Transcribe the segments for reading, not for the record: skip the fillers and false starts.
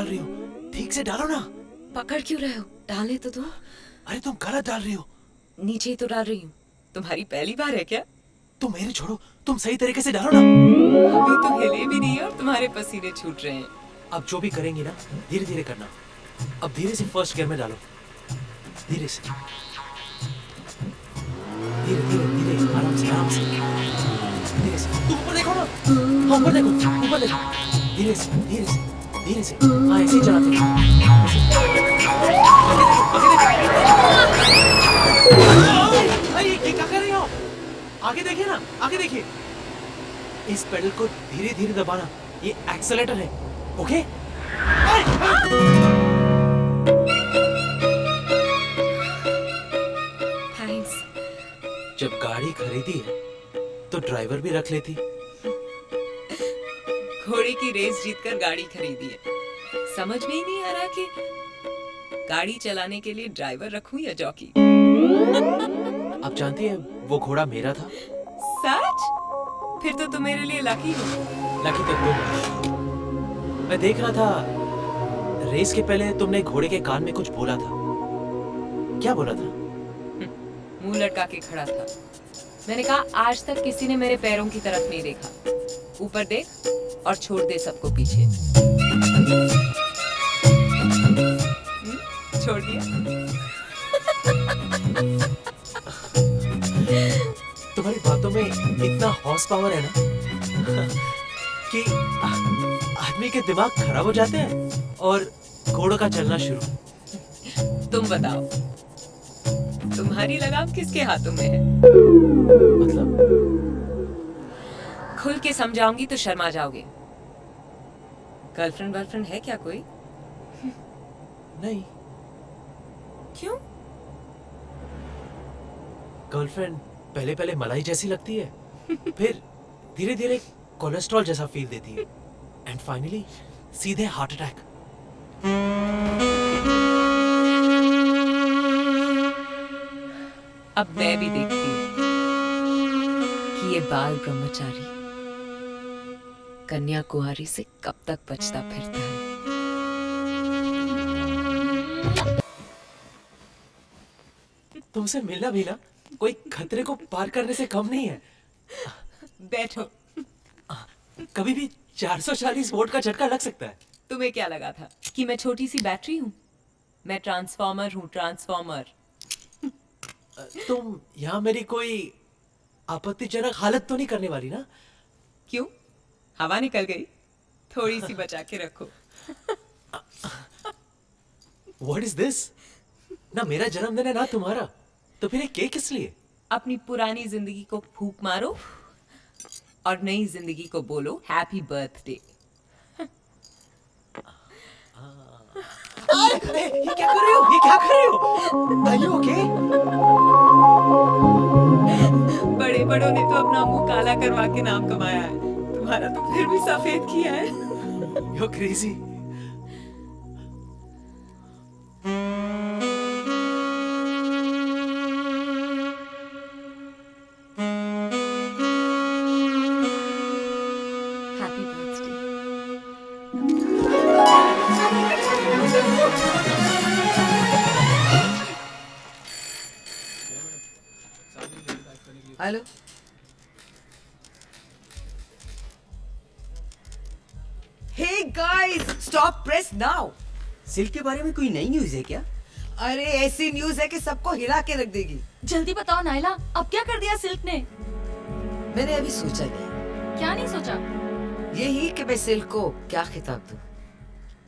रही हो? ठीक से डालो ना। पकड़ क्यों रहे हो? डालने तो दो। अरे तुम गलत डाल रही हो। नीचे ही तो डाल रही हूँ। तुम्हारी पहली बार है क्या? तुम मेरी छोड़ो, तुम सही तरीके से डालो ना। अभी तो हिले भी नहीं है और तुम्हारे पसीने छूट रहे हैं। अब जो भी करेंगी ना, धीरे धीरे करना। अब धीरे से फर्स्ट गियर में डालो, धीरे से, धीरे धीरे धीरे, आराम से आराम से, धीरे से। तुम ऊपर देखो ना, हाँ ऊपर देखो, ऊपर देखो, धीरे से धीरे से धीरे से। हाँ ऐसे ही चलाते हैं। अरे ये क्या कर रही हो? आगे देखिए ना, आगे देखिए। इस पेडल को धीरे धीरे दबाना, ये एक्सेलेरेटर है, ओके? थैंक्स। जब गाड़ी खरीदी है तो ड्राइवर भी रख लेती। घोड़े की रेस जीतकर गाड़ी खरीदी है। समझ में ही नहीं आ रहा कि गाड़ी चलाने के लिए ड्राइवर रखूं या जॉकी। आप जानती हैं वो घोड़ा मेरा था। सच? फिर तो तुम मेरे लिए लकी हो। लकी तो तुम। मैं देख रहा था रेस के पहले तुमने घोड़े के कान में कुछ बोला था। क्या बोला था? मुंह लटका के खड़ा था। मैंने कहा आज तक किसी ने मेरे पैरों की तरफ नहीं देखा। ऊपर देख और छोड़ दे सबको पीछे। छोड़ दिया। तुम्हारी बातों में इतना हॉर्स पावर है ना कि आदमी के दिमाग खराब हो जाते हैं और घोड़ों का चलना शुरू। तुम बताओ, तुम्हारी लगाम किसके हाथों में है? मतलब? खुल के समझाऊंगी तो शर्मा जाओगे। गर्लफ्रेंड वर्लफ्रेंड है क्या कोई? नहीं। क्यों? गर्लफ्रेंड पहले पहले मलाई जैसी लगती है, फिर धीरे धीरे कोलेस्ट्रॉल जैसा फील देती है, एंड फाइनली सीधे हार्ट अटैक। अब मैं भी देखती हूँ कि ये बाल ब्रह्मचारी कन्या कुमारी से कब तक बचता फिरता है। तुमसे मिलना भी ना कोई खतरे को पार करने से कम नहीं है। बैठो। कभी भी 440 वोल्ट का झटका लग सकता है। तुम्हें क्या लगा था कि मैं छोटी सी बैटरी हूँ? मैं ट्रांसफॉर्मर हूँ, ट्रांसफॉर्मर। तुम यहाँ मेरी कोई आपत्तिजनक हालत तो नहीं करने वाली ना? क्यों? हवा निकल गई? थोड़ी सी बचा के रखो। What is this? ना मेरा जन्मदिन है ना तुम्हारा, तो फिर ये केक किस लिए? अपनी पुरानी जिंदगी को फूंक मारो और नई जिंदगी को बोलो हैप्पी बर्थडे। ये क्या कर रही हो? ये क्या कर रही हो? Are you okay? बड़े बड़ों ने तो अपना मुंह काला करवा के नाम कमाया है, तुम्हारा तो फिर भी सफेद किया है। You're crazy. Happy birthday. Hello, hey guys, stop press now. Silk के बारे में कोई नई न्यूज है क्या? अरे ऐसी न्यूज है कि सबको हिला के रख देगी। जल्दी बताओ नायला, अब क्या कर दिया सिल्क ने? मैंने अभी सोचा नहीं, क्या नहीं सोचा? यही कि मैं सिल्क को क्या खिताब दूं,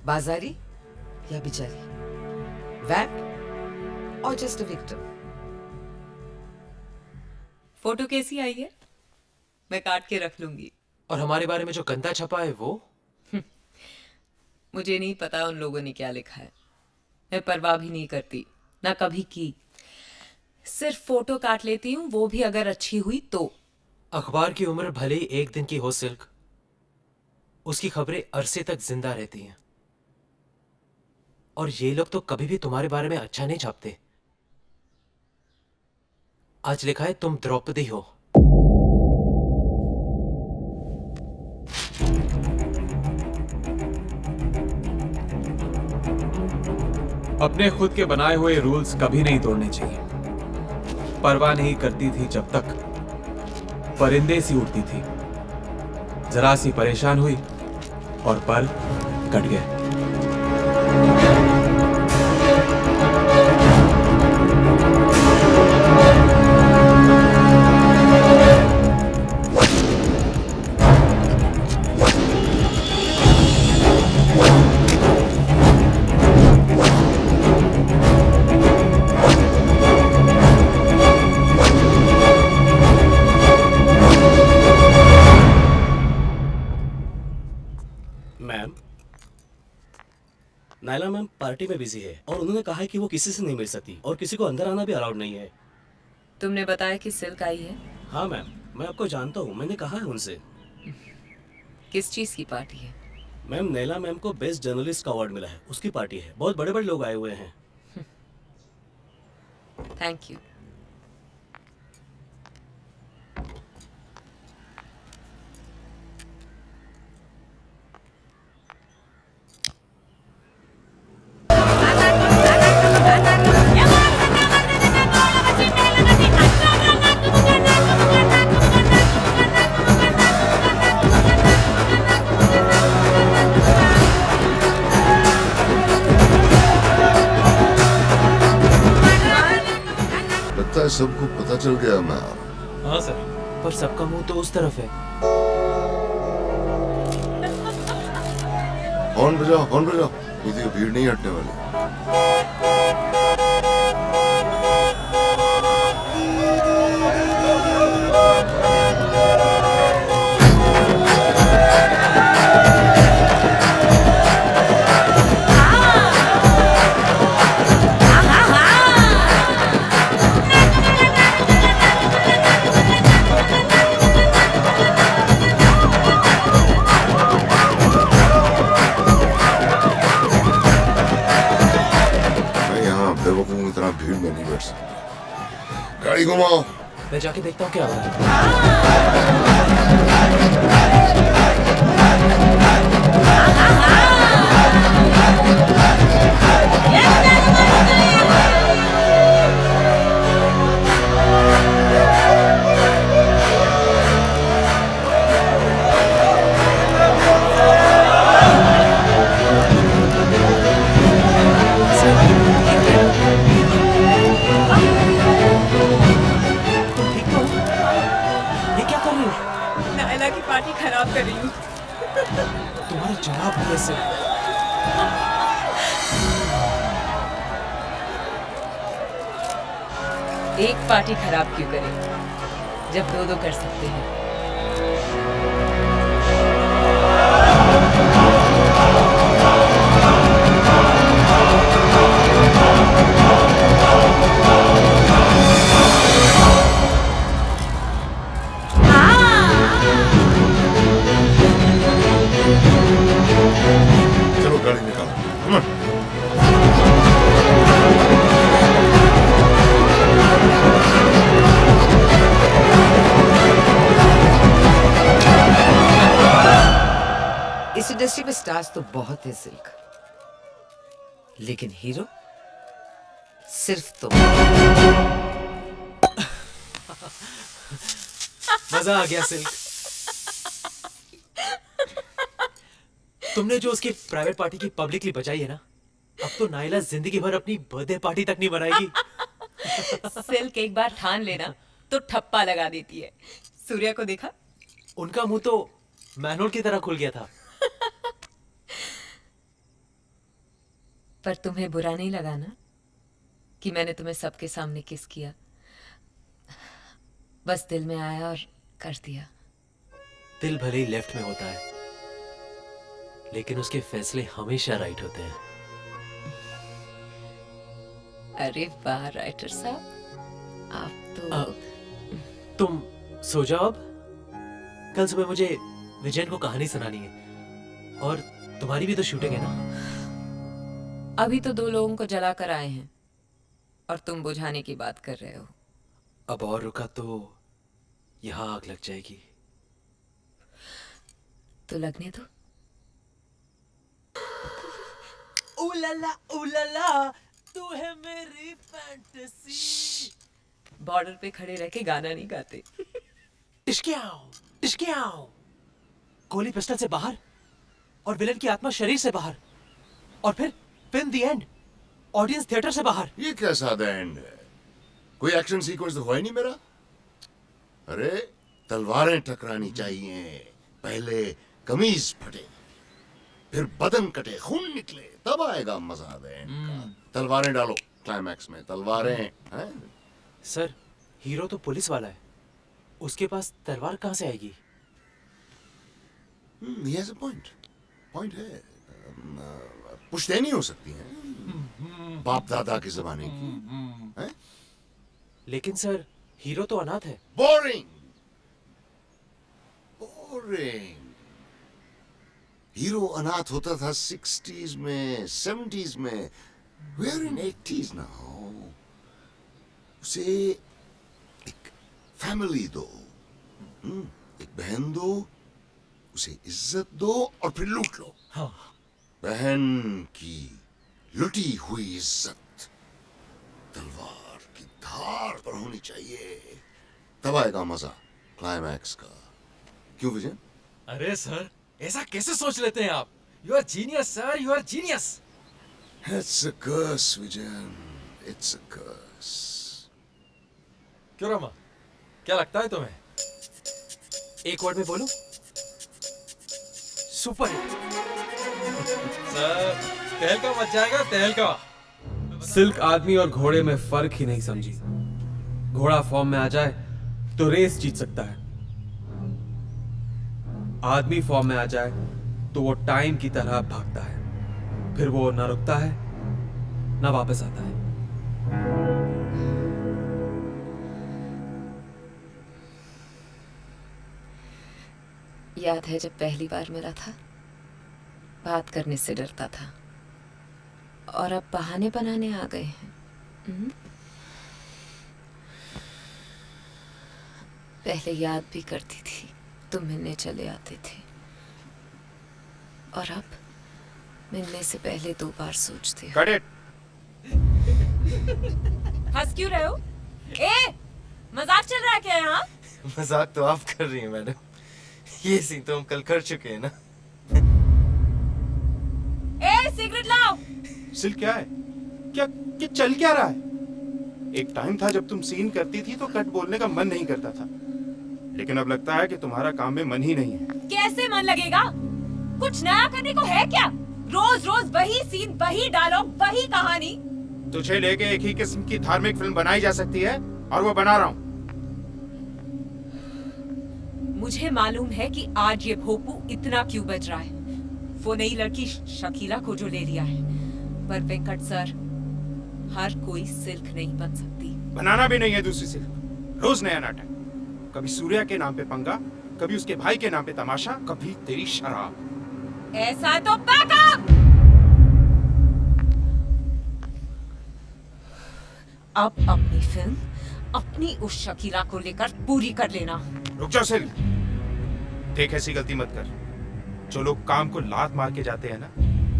बाजारी या बिचारी, वैम्प और जस्ट अ विक्टिम। फोटो कैसी आई है? मैं काट के रख लूंगी। और हमारे बारे में जो गंदा छपा है वो? मुझे नहीं पता उन लोगों ने क्या लिखा है। मैं परवाह भी नहीं करती, ना कभी की। सिर्फ फोटो काट लेती हूँ, वो भी अगर अच्छी हुई तो। अखबार की उम्र भले ही एक दिन की हो सिल्क, उसकी खबरें अरसे तक जिंदा रहती हैं। और ये लोग तो कभी भी तुम्हारे बारे में अच्छा नहीं छापते। आज लिखा है तुम द्रौपदी हो। अपने खुद के बनाए हुए रूल्स कभी नहीं तोड़ने चाहिए। परवाह नहीं करती थी जब तक परिंदे सी उड़ती थी। जरा सी परेशान हुई और पर कट गए। मैम, नायला मैम पार्टी में बिजी है और उन्होंने कहा है कि वो किसी से नहीं मिल सकती और किसी को अंदर आना भी अलाउड नहीं है। तुमने बताया कि सिल्क आई है। हाँ मैम, मैं आपको जानता हूँ, मैंने कहा है उनसे। किस चीज की पार्टी है? मैम, नैला मैम को बेस्ट जर्नलिस्ट का अवार्ड मिला है, उसकी पार्टी है। बहुत बड़े बड़े लोग आए हुए हैं। Thank you. लगता है सबको पता चल गया मैम। हाँ सर, पर सबका मुंह तो उस तरफ है। हॉर्न बजाओ, हॉर्न बजाओ, किसी की भीड़ नहीं हटने वाली। मैं यहाँ बेवकूफों की तरह भीड़ में नहीं बैठ सकता। गाड़ी घुमाओ। मैं जाके देखता हूँ क्या हो रहा है। तुम ठीक तो हो? ये क्या कर रही हो? नायला की पार्टी खराब कर रही हूँ। तुम्हारा जवाब कैसे? एक पार्टी खराब क्यों करें जब दो दो कर सकते हैं। चलो गाड़ी निकालो। Come on। इस इंडस्ट्री में स्टार्स तो बहुत है सिल्क, लेकिन हीरो सिर्फ तुम। मजा आ गया सिल्क। तुमने जो उसकी प्राइवेट पार्टी की पब्लिकली बचाई है ना, अब तो नायला जिंदगी भर अपनी बर्थडे पार्टी तक नहीं बनाएगी। सिल्क एक बार ठान लेना तो ठप्पा लगा देती है। सूर्या को देखा? उनका मुंह तो मैनोल की तरह खुल गया था। पर तुम्हें बुरा नहीं लगा ना कि मैंने तुम्हें सबके सामने किस किया? बस दिल में आया और कर दिया। दिल भले ही लेफ्ट में होता है, लेकिन उसके फैसले हमेशा राइट होते हैं। अरे वाह राइटर साहब, आप तो तुम सो जाओ अब। कल सुबह मुझे विजयन को कहानी सुनानी है, और तुम्हारी भी तो शूटिंग है ना। अभी तो 2 लोगों को जला कर आए हैं और तुम बुझाने की बात कर रहे हो। अब और रुका तो यहाँ आग लग जाएगी। तो लगने दो। उलाला तू है मेरी फैंटेसी। बॉर्डर पे खड़े रह के गाना नहीं गाते। टिशक्याओ। गोली पिस्टल से बाहर और विलन की आत्मा शरीर से बाहर, और फिर film the end, audience theatre से बाहर। ये कैसा द एंड है? कोई एक्शन सीक्वेंस तो हुआ ही नहीं मेरा। अरे तलवारें टकरानी चाहिए, पहले कमीज फटे, फिर बदन कटे, खून निकले, तब आएगा मजा द एंड का। तलवारें डालो क्लाइमैक्स में, तलवारें हैं? सर, हीरो तो पुलिस वाला है, उसके पास तलवार कहाँ से आएगी? He has a point. Point है। पुश्तैनी हो सकती है, बाप दादा के जमाने की। हैं? लेकिन सर, हीरो तो अनाथ है। Boring boring. हीरो अनाथ होता था 60s में, 70s में। We're in 80s now. उसे एक फैमिली दो, एक बहन दो, उसे इज्जत दो और फिर लूट लो। हाँ। बहन की लुटी हुई इज्जत तलवार की धार पर होनी चाहिए, तब आएगा मजा क्लाइमैक्स का। क्यों विजय? अरे सर, ऐसा कैसे सोच लेते हैं आप? You are genius sir, you are genius. It's a curse, Vijayan, it's a curse. क्यों रमा, क्या लगता है तुम्हें? एक वर्ड में बोलूं? Super hit. सर, तहलका मच जाएगा, तहलका। सिल्क आदमी और घोड़े में फर्क ही नहीं समझी। घोड़ा फॉर्म में आ जाए तो रेस जीत सकता है, आदमी फॉर्म में आ जाए तो वो टाइम की तरह भागता है, फिर वो ना रुकता है ना वापस आता है। याद है जब पहली बार मिला था, बात करने से डरता था, और अब बहाने बनाने आ गए हैं। पहले याद भी करती थी, तुम मिलने चले आते थे, और अब मिलने से पहले 2 बार सोचते हो। Cut it. हंस क्यों रहे हो? ए, मजाक चल रहा है क्या यहाँ? मजाक तो आप कर रही हैं मैडम, ये सीन तो हम कल कर चुके हैं ना। ए, सिगरेट लाओ। सिल्क क्या है? क्या चल क्या रहा है? एक टाइम था जब तुम सीन करती थी तो कट बोलने का मन नहीं करता था, लेकिन अब लगता है कि तुम्हारा काम में मन ही नहीं है। कैसे मन लगेगा? कुछ नया करने को है क्या? रोज रोज वही सीन, वही डायलॉग, वही कहानी। तुझे लेके एक ही किस्म की धार्मिक फिल्म बनाई जा सकती है, और वो बना रहा हूँ। मुझे मालूम है कि आज ये भोपू इतना क्यों बज रहा है। वो नई लड़की शकीला को जो ले लिया है, पर वेंकट सर, हर कोई सिल्क नहीं बन सकती। बनाना भी नहीं है दूसरी सिल्क। रोज नया नाटक, कभी सूर्या के नाम पे पंगा, कभी उसके भाई के नाम पे तमाशा, कभी तेरी शराब। ऐसा तो बैकअप। अब अपनी फिल्म अपनी उस शकीला को लेकर पूरी कर लेना। रुक जाओ सिल्क, देख ऐसी गलती मत कर। जो लोग काम को लात मार के जाते हैं ना,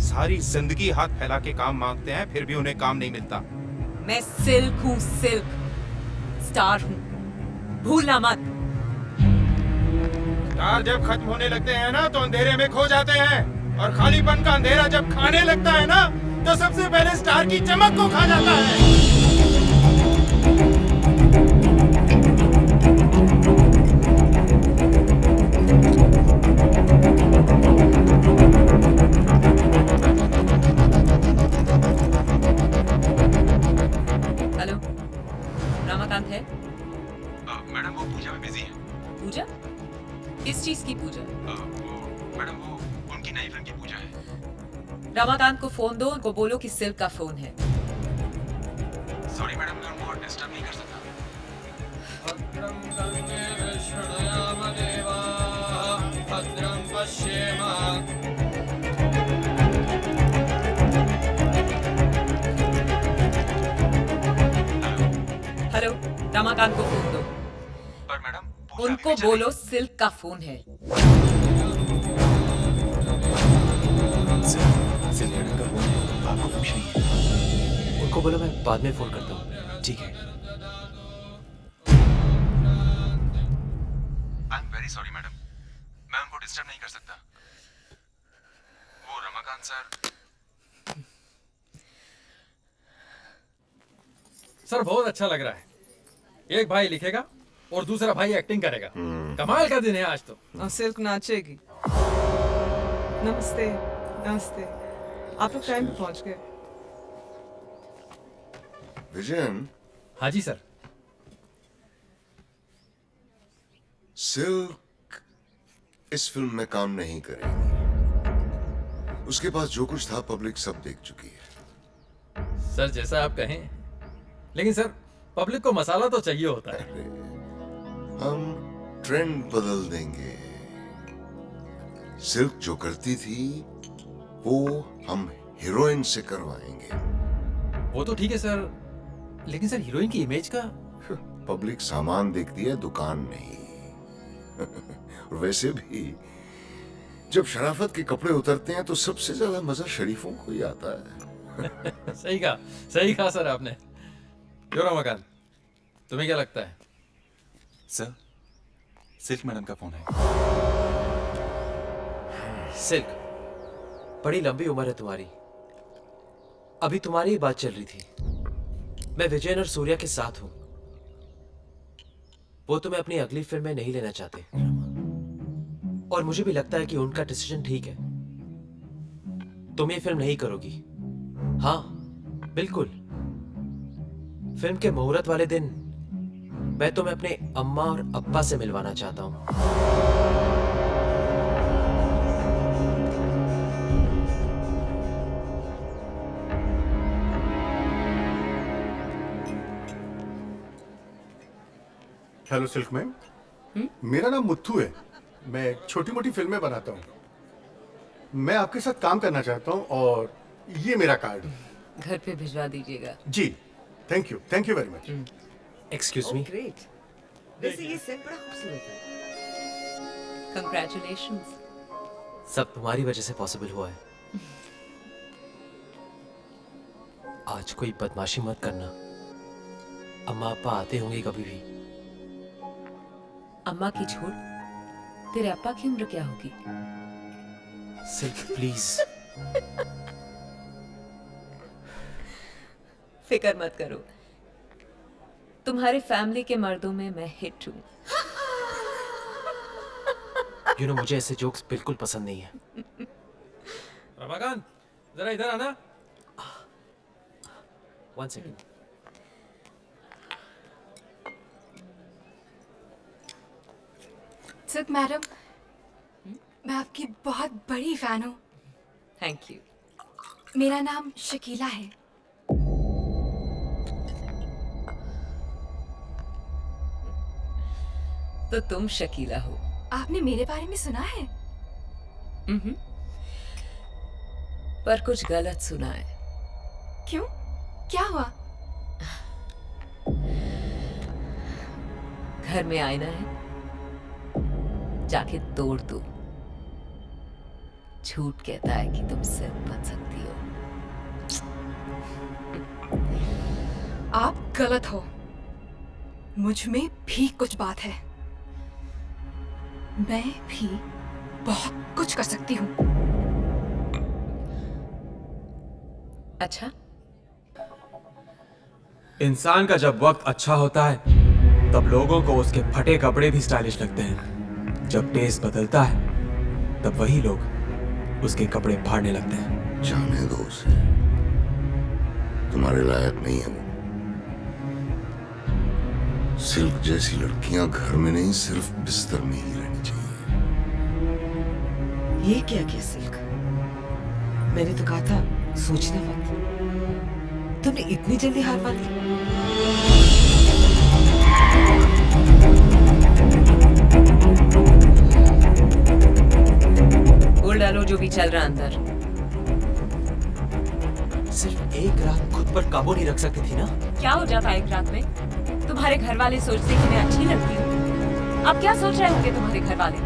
सारी जिंदगी हाथ फैला के काम मांगते हैं, फिर भी उन्हें काम नहीं मिलता। मैं सिल्क हूँ, सिल्क स्टार हूँ, भूलना मत। स्टार जब खत्म होने लगते हैं ना तो अंधेरे में खो जाते हैं, और खालीपन का अंधेरा जब खाने लगता है ना तो सबसे पहले स्टार की चमक को खा जाता है। हेलो, रमाकांत है? मैडम वो पूजा में बिजी है। पूजा? किस चीज की पूजा? मैडम वो उनकी नई फिल्म की पूजा है। रमाकांत को फोन दो, उनको बोलो कि सिल्क का फोन है। सॉरी मैडम, मैं उनको डिस्टर्ब नहीं कर सकता। हेलो, रमाकांत को फोन दो। पर मैडम उनको बोलो सिल्क का फोन है। सिल्क मैडम का फोन है, आपको पूछ रही है। उनको उनको बोलो मैं बाद में फोन करता हूँ। ठीक है। I am very sorry madam, मैं उनको डिस्टर्ब नहीं कर सकता। वो रमाकांत सर बहुत अच्छा लग रहा है। एक भाई लिखेगा और दूसरा भाई एक्टिंग करेगा। कमाल का दिन है आज तो। और सिल्क नाचेगी। नमस्ते। नमस्ते। आप लोग टाइम पे पहुंच गए। विजयन। हाँ जी सर। सिल्क इस फिल्म में काम नहीं करेगी। उसके पास जो कुछ था पब्लिक सब देख चुकी है। सर जैसा आप कहें, लेकिन सर पब्लिक को मसाला तो चाहिए होता है। हम ट्रेंड बदल देंगे। सिल्क जो करती थी वो हम हीरोइन से करवाएंगे। वो तो ठीक है सर, लेकिन सर हीरोइन की इमेज का। पब्लिक सामान देखती है, दुकान नहीं। और वैसे भी जब शराफत के कपड़े उतरते हैं तो सबसे ज्यादा मजा शरीफों को ही आता है। सही कहा सर आपने। क्यों रमाकांत, तुम्हें क्या लगता है? सर, सिल्क मैडम का फोन है। सिल्क, बड़ी लंबी उम्र है तुम्हारी। अभी तुम्हारी ही बात चल रही थी। मैं विजयन और सूर्या के साथ हूं। वो तुम्हें अपनी अगली फिल्म में नहीं लेना चाहते, और मुझे भी लगता है कि उनका डिसीजन ठीक है। तुम ये फिल्म नहीं करोगी। हाँ बिल्कुल। फिल्म के मुहूर्त वाले दिन मैं तुम्हें अपने अम्मा और अब्बा से मिलवाना चाहता हूं। हेलो सिल्क मैम, मेरा नाम मुत्थू है। मैं छोटी मोटी फिल्में बनाता हूँ। मैं आपके साथ काम करना चाहता हूँ और ये मेरा कार्ड। घर पे भिजवा दीजिएगा। जी thank you very much. Excuse me. Great. वैसे ये सेट बड़ा खूबसूरत है। कंग्रेचुलेशंस। सब तुम्हारी वजह से पॉसिबल हुआ है। आज कोई बदमाशी मत करना। अम्मा अप्पा आते होंगे कभी भी। अम्मा की छोड़, तेरे अप्पा की उम्र क्या होगी? Silk please. फिक्र मत करो, तुम्हारे फैमिली के मर्दों में मैं हिट हूँ। यू नो मुझे ऐसे जोक्स बिल्कुल पसंद नहीं है। रमाकांत जरा इधर आना। 1 सेकेंड। सिल्क मैडम, मैं आपकी बहुत बड़ी फैन हूँ। Thank you. मेरा नाम शकीला है। तो तुम शकीला हो। आपने मेरे बारे में सुना है? पर कुछ गलत सुना है। क्यों? क्या हुआ? घर में आईना है, जाके तोड़ दो। झूठ कहता है कि तुम सिर्फ बन सकती हो। आप गलत हो। मुझ में भी कुछ बात है। मैं भी बहुत कुछ कर सकती हूँ। अच्छा? इंसान का जब वक्त अच्छा होता है तब लोगों को उसके फटे कपड़े भी स्टाइलिश लगते हैं। जब टेस्ट बदलता है तब वही लोग उसके कपड़े फाड़ने लगते हैं। जाने दो उसे, तुम्हारे लायक नहीं है वो। सिल्क जैसी लड़कियां घर में नहीं सिर्फ बिस्तर में ही रहनी चाहिए। ये क्या किया सिल्क? मैंने तो कहा था सोचने मत। तुमने इतनी जल्दी हार मान ली? बोल डालो जो भी चल रहा अंदर। सिर्फ एक रात खुद पर काबू नहीं रख सकती थी ना? क्या हो जाता एक रात में? तुम्हारे घर वाले सोचते कि मैं अच्छी लगती हूँ। अब क्या सोच रहे होंगे तुम्हारे घर वाले?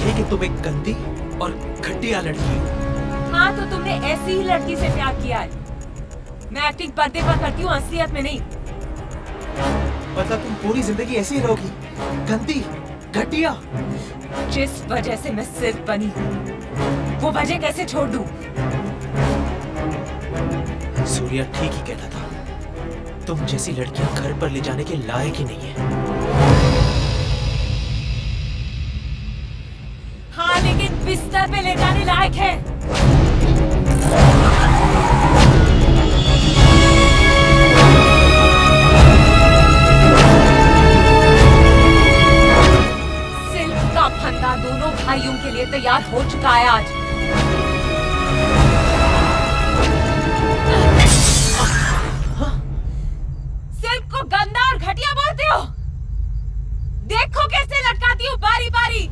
ये कि तुम एक गंदी और घटिया लड़की हो। हाँ, तो तुमने ऐसी ही लड़की से प्यार किया है। मैं एक्टिंग पर्दे पर करती हूँ, असलियत में नहीं। मतलब तुम पूरी जिंदगी ऐसी ही रहोगी, गंदी, घटिया? जिस वजह से मैं सिर्फ बनी हूँ, वो वजह कैसे छोड़ दूँ? सूर्या ठीक ही कहता था, तुम जैसी लड़कियां घर पर ले जाने के लायक ही नहीं है। हाँ, लेकिन बिस्तर पे ले जाने लायक है। सिल्क का फंदा दोनों भाइयों के लिए तैयार हो चुका है आज। सिल्क को गंदा और घटिया बोलते हो? देखो कैसे लटकाती हूँ बारी बारी।